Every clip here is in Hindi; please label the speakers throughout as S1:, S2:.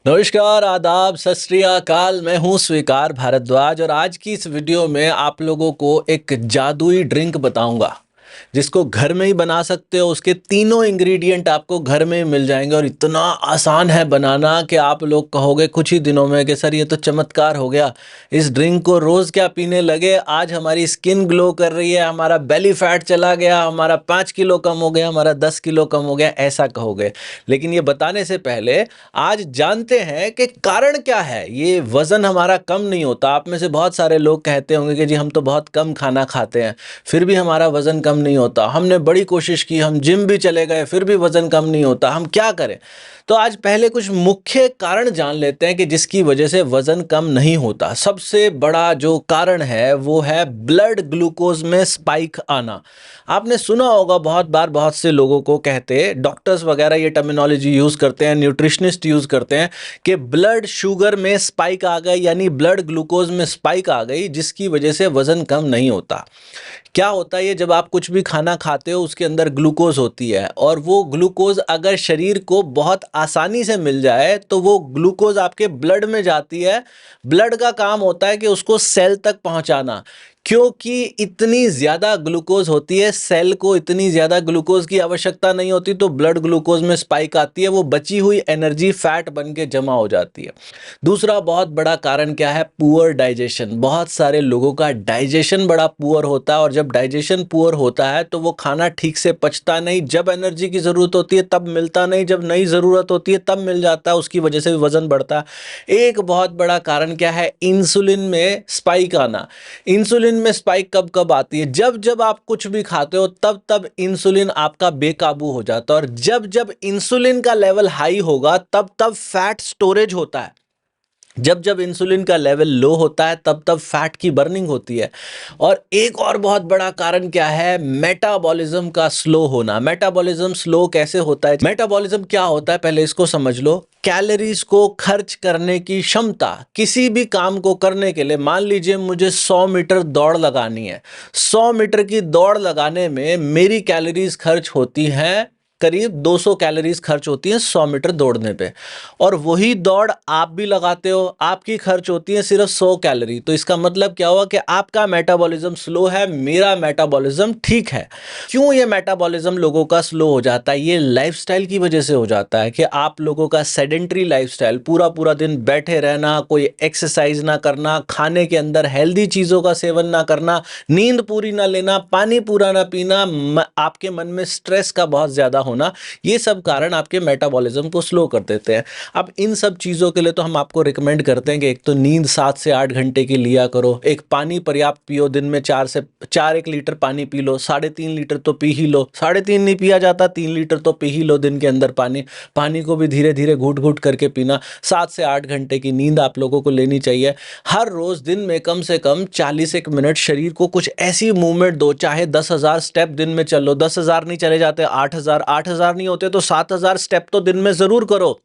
S1: नमस्कार, आदाब, सत श्री अकाल। मैं हूँ स्वीकार भारद्वाज और आज की इस वीडियो में आप लोगों को एक जादुई ड्रिंक बताऊंगा जिसको घर में ही बना सकते हो। उसके तीनों इंग्रेडिएंट आपको घर में ही मिल जाएंगे और इतना आसान है बनाना कि आप लोग कहोगे कुछ ही दिनों में कि सर ये तो चमत्कार हो गया। इस ड्रिंक को रोज़ क्या पीने लगे, आज हमारी स्किन ग्लो कर रही है, हमारा बेली फैट चला गया, हमारा 5 किलो कम हो गया, हमारा 10 किलो कम हो गया, ऐसा कहोगे। लेकिन ये बताने से पहले आज जानते हैं कि कारण क्या है ये वज़न हमारा कम नहीं होता। आप में से बहुत सारे लोग कहते होंगे कि जी हम तो बहुत कम खाना खाते हैं फिर भी हमारा वज़न कम नहीं होता, हमने बड़ी कोशिश की, हम जिम भी चले गए फिर भी वज़न कम नहीं होता, हम क्या करें। तो आज पहले कुछ मुख्य कारण जान लेते हैं कि जिसकी वजह से वज़न कम नहीं होता। सबसे बड़ा जो कारण है वो है ब्लड ग्लूकोज में स्पाइक आना। आपने सुना होगा बहुत बार, बहुत से लोगों को कहते, डॉक्टर्स वगैरह ये टर्मिनोलॉजी यूज़ करते हैं, न्यूट्रिशनिस्ट यूज़ करते हैं कि ब्लड शुगर में स्पाइक आ गई, यानी ब्लड ग्लूकोज में स्पाइक आ गई जिसकी वजह से वज़न कम नहीं होता। क्या होता है ये, जब आप कुछ भी खाना खाते हो उसके अंदर ग्लूकोज होती है और वो ग्लूकोज अगर शरीर को बहुत आसानी से मिल जाए तो वो ग्लूकोज आपके ब्लड में जाती है। ब्लड का काम होता है कि उसको सेल तक पहुंचाना, क्योंकि इतनी ज़्यादा ग्लूकोज होती है, सेल को इतनी ज़्यादा ग्लूकोज की आवश्यकता नहीं होती, तो ब्लड ग्लूकोज में स्पाइक आती है, वो बची हुई एनर्जी फैट बन के जमा हो जाती है। दूसरा बहुत बड़ा कारण क्या है, पुअर डाइजेशन। बहुत सारे लोगों का डाइजेशन बड़ा पुअर होता है और जब डाइजेशन पुअर होता है तो वो खाना ठीक से पचता नहीं, जब एनर्जी की ज़रूरत होती है तब मिलता नहीं, जब नई ज़रूरत होती है तब मिल जाता है, उसकी वजह से भी वज़न बढ़ता है। एक बहुत बड़ा कारण क्या है, इंसुलिन में स्पाइक आना। इंसुलिन में स्पाइक कब कब आती है, जब जब आप कुछ भी खाते हो तब तब इंसुलिन आपका बेकाबू हो जाता है और जब जब इंसुलिन का लेवल हाई होगा तब तब फैट स्टोरेज होता है। जब जब इंसुलिन का लेवल लो होता है तब तब फैट की बर्निंग होती है। और एक और बहुत बड़ा कारण क्या है, मेटाबॉलिज्म का स्लो होना। मेटाबॉलिज्म स्लो कैसे होता है, मेटाबॉलिज्म क्या होता है पहले इसको समझ लो। कैलोरीज को खर्च करने की क्षमता, किसी भी काम को करने के लिए, मान लीजिए मुझे 100 मीटर दौड़ लगानी है, 100 मीटर की दौड़ लगाने में मेरी कैलोरीज खर्च होती हैं, करीब 200 कैलोरीज खर्च होती हैं 100 मीटर दौड़ने पे। और वही दौड़ आप भी लगाते हो, आपकी खर्च होती है सिर्फ 100 कैलोरी। तो इसका मतलब क्या हुआ कि आपका मेटाबॉलिज्म स्लो है, मेरा मेटाबॉलिज्म ठीक है। क्यों ये मेटाबॉलिज्म लोगों का स्लो हो जाता है, ये लाइफस्टाइल की वजह से हो जाता है कि आप लोगों का सेडेंट्री लाइफस्टाइल, पूरा पूरा दिन बैठे रहना, कोई एक्सरसाइज ना करना, खाने के अंदर हेल्दी चीज़ों का सेवन ना करना, नींद पूरी ना लेना, पानी पूरा ना पीना, आपके मन में स्ट्रेस का बहुत ज़्यादा होना, ये सब कारण आपके मेटाबॉलिज्म को स्लो कर देते हैं। अब इन सब चीज़ों के लिए तो हम आपको रिकमेंड करते हैं कि एक तो नींद 7 से 8 घंटे की लिया करो, एक पानी पर्याप्त पियो, दिन में 1 लीटर पानी पी लो, 3.5 लीटर तो पी ही लो, 3.5 नहीं पिया जाता, 3 लीटर तो पी ही लो दिन के अंदर पानी। पानी को भी धीरे धीरे घूट घूट करके पीना। 7 से 8 घंटे की नींद आप लोगों को लेनी चाहिए। हर रोज़ दिन में कम से कम 41 मिनट शरीर को कुछ ऐसी मूवमेंट दो, चाहे 10,000 स्टेप दिन में चलो, 10,000 नहीं चले जाते, 8,000, 8,000 नहीं होते तो 7,000 स्टेप तो दिन में ज़रूर करो।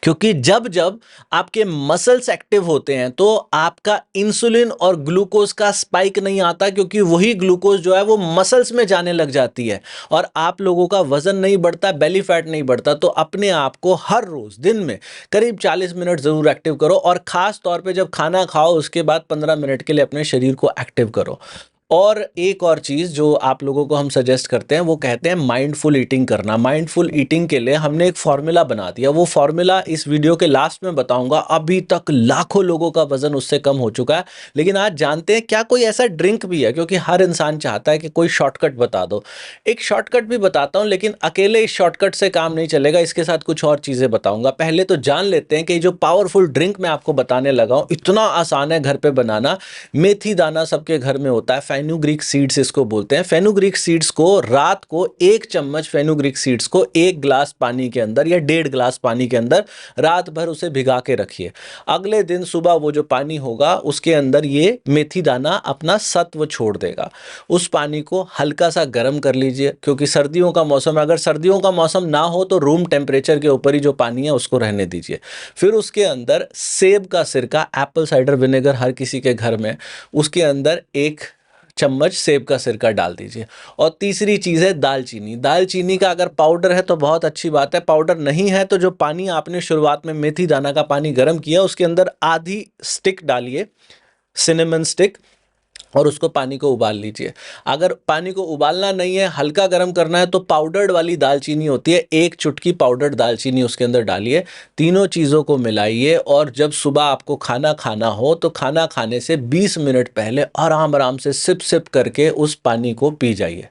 S1: क्योंकि जब जब आपके मसल्स एक्टिव होते हैं तो आपका इंसुलिन और ग्लूकोज का स्पाइक नहीं आता, क्योंकि वही ग्लूकोज जो है वो मसल्स में जाने लग जाती है और आप लोगों का वजन नहीं बढ़ता, बेली फैट नहीं बढ़ता। तो अपने आप को हर रोज दिन में करीब 40 मिनट जरूर एक्टिव करो और खास तौर पे जब खाना खाओ उसके बाद 15 मिनट के लिए अपने शरीर को एक्टिव करो। और एक और चीज़ जो आप लोगों को हम सजेस्ट करते हैं वो कहते हैं माइंडफुल ईटिंग करना। माइंडफुल ईटिंग के लिए हमने एक फॉर्मूला बना दिया, वो फॉर्मूला इस वीडियो के लास्ट में बताऊंगा। अभी तक लाखों लोगों का वजन उससे कम हो चुका है। लेकिन आज जानते हैं क्या कोई ऐसा ड्रिंक भी है, क्योंकि हर इंसान चाहता है कि कोई शॉर्टकट बता दो। एक शॉर्टकट भी बताता हूँ, लेकिन अकेले इस शॉर्टकट से काम नहीं चलेगा, इसके साथ कुछ और चीज़ें बताऊंगा। पहले तो जान लेते हैं कि जो पावरफुल ड्रिंक मैं आपको बताने लगा हूँ इतना आसान है घर पे बनाना। मेथी दाना सबके घर में होता है, फेनुग्रीक सीड्स इसको बोलते हैं। फेनुग्रीक सीड्स को रात को 1 चम्मच फेनुग्रीक सीड्स को 1 गिलास पानी के अंदर या 1.5 गिलास पानी के अंदर रात भर उसे भिगा के रखिए। अगले दिन सुबह वो जो पानी होगा उसके अंदर ये मेथी दाना अपना सत्व छोड़ देगा। उस पानी को हल्का सा गर्म कर लीजिए, क्योंकि सर्दियों का मौसम है, अगर सर्दियों का मौसम ना हो तो रूम टेम्परेचर के ऊपर ही जो पानी है उसको रहने दीजिए। फिर उसके अंदर सेब का सिरका, एप्पल साइडर विनेगर हर किसी के घर में, उसके अंदर 1 चम्मच सेब का सिरका डाल दीजिए। और तीसरी चीज़ है दालचीनी। दालचीनी का अगर पाउडर है तो बहुत अच्छी बात है, पाउडर नहीं है तो जो पानी आपने शुरुआत में मेथी दाना का पानी गर्म किया उसके अंदर आधी स्टिक डालिए, सिनेमन स्टिक, और उसको पानी को उबाल लीजिए। अगर पानी को उबालना नहीं है, हल्का गर्म करना है, तो पाउडर्ड वाली दालचीनी होती है, 1 चुटकी पाउडर्ड दालचीनी उसके अंदर डालिए। तीनों चीज़ों को मिलाइए और जब सुबह आपको खाना खाना हो तो खाना खाने से 20 मिनट पहले आराम आराम से सिप सिप करके उस पानी को पी जाइए।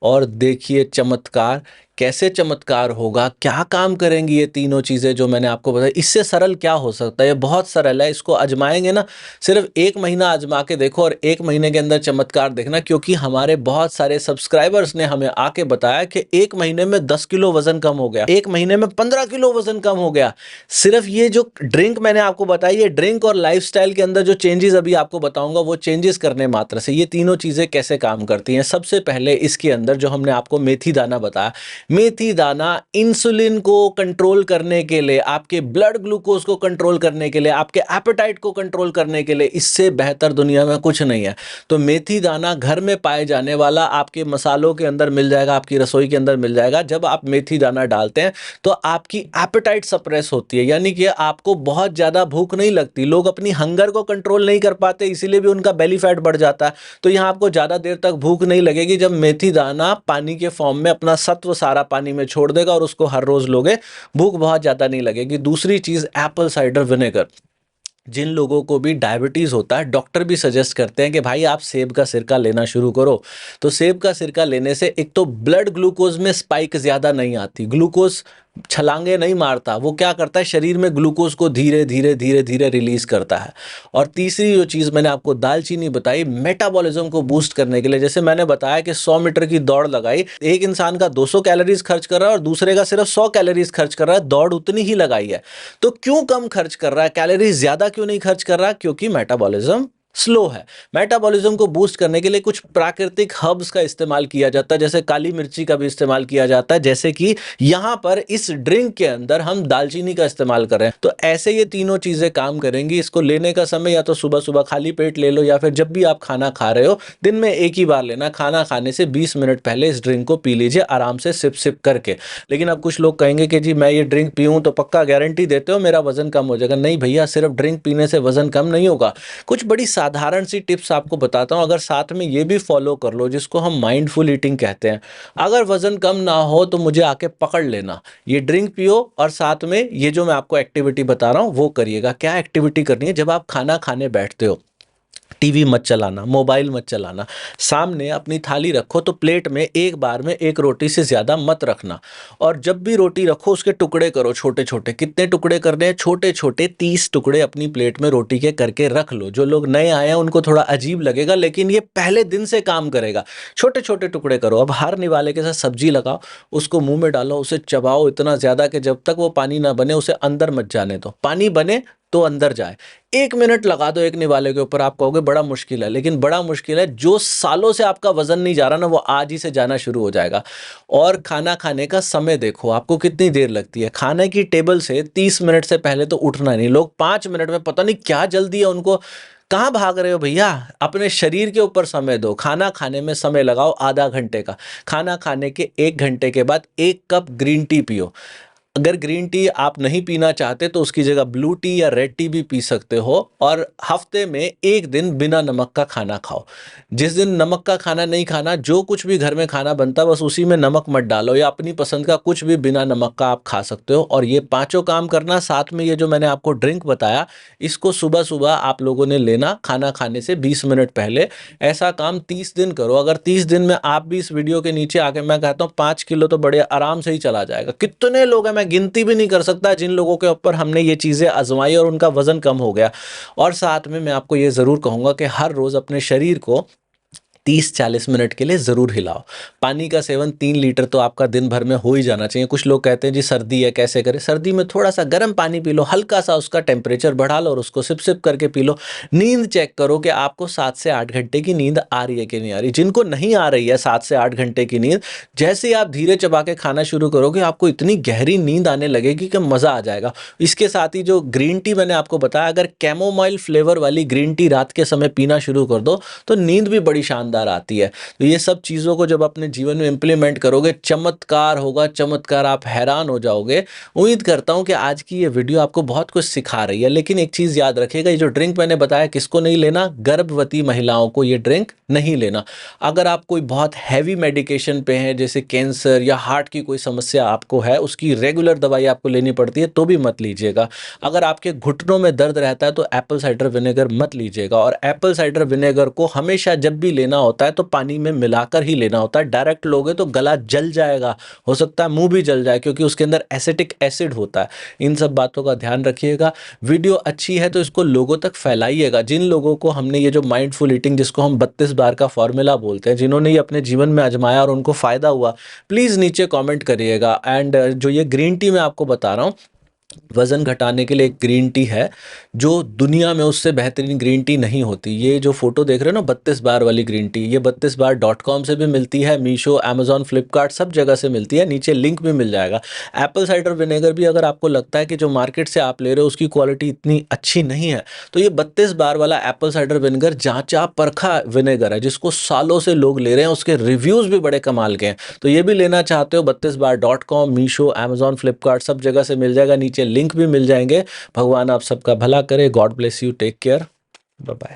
S1: और देखिए चमत्कार, कैसे चमत्कार होगा, क्या काम करेंगी ये तीनों चीज़ें जो मैंने आपको बताई। इससे सरल क्या हो सकता है, ये बहुत सरल है। इसको आजमाएंगे ना, सिर्फ 1 महीना आजमा के देखो और 1 महीने के अंदर चमत्कार देखना। क्योंकि हमारे बहुत सारे सब्सक्राइबर्स ने हमें आके बताया कि 1 महीने में 10 किलो वजन कम हो गया, 1 महीने में 15 किलो वजन कम हो गया। सिर्फ ये जो ड्रिंक मैंने आपको बताई, ये ड्रिंक और लाइफस्टाइल के अंदर जो चेंजेस अभी आपको बताऊंगा वो चेंजेस करने मात्र से ये तीनों चीज़ें कैसे काम करती हैं। सबसे पहले इसके अंदर जो हमने आपको मेथी दाना बताया, मेथी दाना इंसुलिन को कंट्रोल करने के लिए, आपके ब्लड ग्लूकोज को कंट्रोल करने के लिए, आपके एपेटाइट को कंट्रोल करने के लिए, इससे बेहतर दुनिया में कुछ नहीं है। तो मेथी दाना घर में पाए जाने वाला आपके मसालों के अंदर मिल जाएगा, आपकी रसोई के अंदर मिल जाएगा। जब आप मेथी दाना डालते हैं तो आपकी एपेटाइट सप्रेस होती है, यानी कि आपको बहुत ज़्यादा भूख नहीं लगती। लोग अपनी हंगर को कंट्रोल नहीं कर पाते, इसीलिए भी उनका बेली फैट बढ़ जाता है। तो यहाँ आपको ज़्यादा देर तक भूख नहीं लगेगी जब मेथी दाना पानी के फॉर्म में अपना सत्व सारा पानी में छोड़ देगा और उसको हर रोज लोगे, भूख बहुत ज्यादा नहीं लगेगी। दूसरी चीज एप्पल साइडर विनेगर। जिन लोगों को भी डायबिटीज़ होता है, डॉक्टर भी सजेस्ट करते हैं कि भाई आप सेब का सिरका लेना शुरू करो। तो सेब का सिरका लेने से एक तो ब्लड ग्लूकोज में स्पाइक ज़्यादा नहीं आती, ग्लूकोज छलांगे नहीं मारता, वो क्या करता है शरीर में ग्लूकोज को धीरे धीरे धीरे धीरे रिलीज करता है। और तीसरी जो चीज़ मैंने आपको दालचीनी बताई, मेटाबॉलिज्म को बूस्ट करने के लिए। जैसे मैंने बताया कि 100 मीटर की दौड़ लगाई, एक इंसान का 200 कैलोरीज खर्च कर रहा है और दूसरे का सिर्फ 100 कैलोरीज खर्च कर रहा है, दौड़ उतनी ही लगाई है। तो क्यों कम खर्च कर रहा है, कैलोरीज ज़्यादा क्यों नहीं खर्च कर रहा? क्योंकि मेटाबॉलिज्म स्लो है। मेटाबॉलिज्म को बूस्ट करने के लिए कुछ प्राकृतिक हर्ब्स का इस्तेमाल किया जाता है, जैसे काली मिर्ची का भी इस्तेमाल किया जाता है, जैसे कि यहाँ पर इस ड्रिंक के अंदर हम दालचीनी का इस्तेमाल कर रहे हैं। तो ऐसे ये तीनों चीज़ें काम करेंगी। इसको लेने का समय या तो सुबह सुबह खाली पेट ले लो, या फिर जब भी आप खाना खा रहे हो दिन में एक ही बार लेना। खाना खाने से 20 मिनट पहले इस ड्रिंक को पी लीजिए आराम से सिप सिप करके। लेकिन अब कुछ लोग कहेंगे कि जी मैं ये ड्रिंक पीऊँ तो पक्का गारंटी देते हो मेरा वजन कम हो जाएगा। नहीं भैया, सिर्फ ड्रिंक पीने से वजन कम नहीं होगा। कुछ बड़ी साधारण सी टिप्स आपको बताता हूं, अगर साथ में ये भी फॉलो कर लो, जिसको हम माइंडफुल ईटिंग कहते हैं। अगर वजन कम ना हो तो मुझे आके पकड़ लेना, ये ड्रिंक पियो और साथ में ये जो मैं आपको एक्टिविटी बता रहा हूं वो करिएगा। क्या एक्टिविटी करनी है? जब आप खाना खाने बैठते हो, टीवी मत चलाना, मोबाइल मत चलाना, सामने अपनी थाली रखो तो प्लेट में एक बार में एक रोटी से ज़्यादा मत रखना। और जब भी रोटी रखो उसके टुकड़े करो छोटे छोटे। कितने टुकड़े करने हैं? छोटे छोटे 30 टुकड़े अपनी प्लेट में रोटी के करके रख लो। जो लोग नए आए हैं उनको थोड़ा अजीब लगेगा, लेकिन ये पहले दिन से काम करेगा। छोटे छोटे टुकड़े करो। अब हर निवाले के साथ सब्जी लगाओ, उसको मुंह में डालो, उसे चबाओ इतना ज़्यादा कि जब तक वो पानी ना बने उसे अंदर मत जाने दो, पानी बने तो अंदर जाए। 1 मिनट लगा दो एक निवाले के ऊपर। आप कहोगे बड़ा मुश्किल है, लेकिन बड़ा मुश्किल है। जो सालों से आपका वजन नहीं जा रहा ना, वो आज ही से जाना शुरू हो जाएगा। और खाना खाने का समय देखो, आपको कितनी देर लगती है। खाने की टेबल से 30 मिनट से पहले तो उठना नहीं। लोग 5 मिनट में, पता नहीं क्या जल्दी है उनको, कहाँ भाग रहे हो भैया? अपने शरीर के ऊपर समय दो। खाना खाने में समय लगाओ आधा घंटे का। खाना खाने के 1 घंटे के बाद 1 कप ग्रीन टी पियो। अगर ग्रीन टी आप नहीं पीना चाहते तो उसकी जगह ब्लू टी या रेड टी भी पी सकते हो। और हफ्ते में 1 दिन बिना नमक का खाना खाओ। जिस दिन नमक का खाना नहीं खाना, जो कुछ भी घर में खाना बनता है बस उसी में नमक मत डालो, या अपनी पसंद का कुछ भी बिना नमक का आप खा सकते हो। और ये पांचों काम करना, साथ में ये जो मैंने आपको ड्रिंक बताया इसको सुबह सुबह आप लोगों ने लेना खाना खाने से 20 मिनट पहले। ऐसा काम 30 दिन करो। अगर 30 दिन में आप भी इस वीडियो के नीचे आके, मैं कहता हूँ 5 किलो तो बड़े आराम से ही चला जाएगा। कितने लोग हैं, मैं गिनती भी नहीं कर सकता, जिन लोगों के ऊपर हमने ये चीज़ें आजमाई और उनका वजन कम हो गया। और साथ में मैं आपको ये ज़रूर कहूँगा कि हर रोज़ अपने शरीर को 30-40 मिनट के लिए ज़रूर हिलाओ। पानी का सेवन 3 लीटर तो आपका दिन भर में हो ही जाना चाहिए। कुछ लोग कहते हैं जी सर्दी है कैसे करें? सर्दी में थोड़ा सा गर्म पानी पी लो, हल्का सा उसका टेम्परेचर बढ़ा लो और उसको सिप सिप करके पी लो। नींद चेक करो कि आपको 7 से 8 घंटे की नींद आ रही है कि नहीं आ रही। जिनको नहीं आ रही है 7 से 8 घंटे की नींद, जैसे ही आप धीरे चबा के खाना शुरू करोगे आपको इतनी गहरी नींद आने लगेगी कि मज़ा आ जाएगा। इसके साथ ही जो ग्रीन टी मैंने आपको बताया, अगर कैमोमाइल फ्लेवर वाली ग्रीन टी रात के समय पीना शुरू कर दो तो नींद भी बड़ी शानदार शानदार आती है। तो ये सब चीज़ों को जब अपने जीवन में इम्प्लीमेंट करोगे, चमत्कार होगा, चमत्कार, आप हैरान हो जाओगे। उम्मीद करता हूँ कि आज की ये वीडियो आपको बहुत कुछ सिखा रही है, लेकिन एक चीज़ याद रखिएगा, ये जो ड्रिंक मैंने बताया किसको नहीं लेना, गर्भवती महिलाओं को ये ड्रिंक नहीं लेना। अगर आप कोई बहुत हैवी मेडिकेशन पे हैं, जैसे कैंसर या हार्ट की कोई समस्या आपको है, उसकी रेगुलर दवाई आपको लेनी पड़ती है, तो भी मत लीजिएगा। अगर आपके घुटनों में दर्द रहता है तो एप्पल साइडर विनेगर मत लीजिएगा, और एप्पल साइडर विनेगर को हमेशा जब भी लेना होता है तो पानी में मिलाकर ही लेना होता है। डायरेक्ट लोगे तो गला जल जाएगा, हो सकता है मुंह भी जल जाए, क्योंकि उसके अंदर एसिटिक एसिड होता है। इन सब बातों का ध्यान रखिएगा। वीडियो अच्छी है तो इसको लोगों तक फैलाइएगा। जिन लोगों को हमने ये जो माइंडफुल ईटिंग, जिसको हम 32 बार का फॉर्मूला बोलते हैं, जिन्होंने ये अपने जीवन में आजमाया और उनको फायदा हुआ, प्लीज़ नीचे कमेंट करिएगा। एंड जो ये ग्रीन टी मैं आपको बता रहा हूँ, वज़न घटाने के लिए एक ग्रीन टी है, जो दुनिया में उससे बेहतरीन ग्रीन टी नहीं होती। ये जो फ़ोटो देख रहे हो ना 32 बार वाली ग्रीन टी, ये 32bar.com से भी मिलती है, मीशो, अमेज़न, फ्लिपकार्ट सब जगह से मिलती है। नीचे लिंक भी मिल जाएगा। एप्पल साइडर विनेगर भी अगर आपको लगता है कि जो मार्केट से आप ले रहे हो उसकी क्वालिटी इतनी अच्छी नहीं है, तो ये 32 बार वाला एप्पल साइडर विनेगर जाँचा परखा विनेगर है, जिसको सालों से लोग ले रहे हैं। उसके रिव्यूज़ भी बड़े कमाल के हैं। तो ये भी लेना चाहते हो, 32bar.com, मीशो, अमेज़न, फ्लिपकार्ट सब जगह से मिल जाएगा। नीचे लिंक भी मिल जाएंगे। भगवान आप सबका भला करे। God bless you. Take care. Bye bye.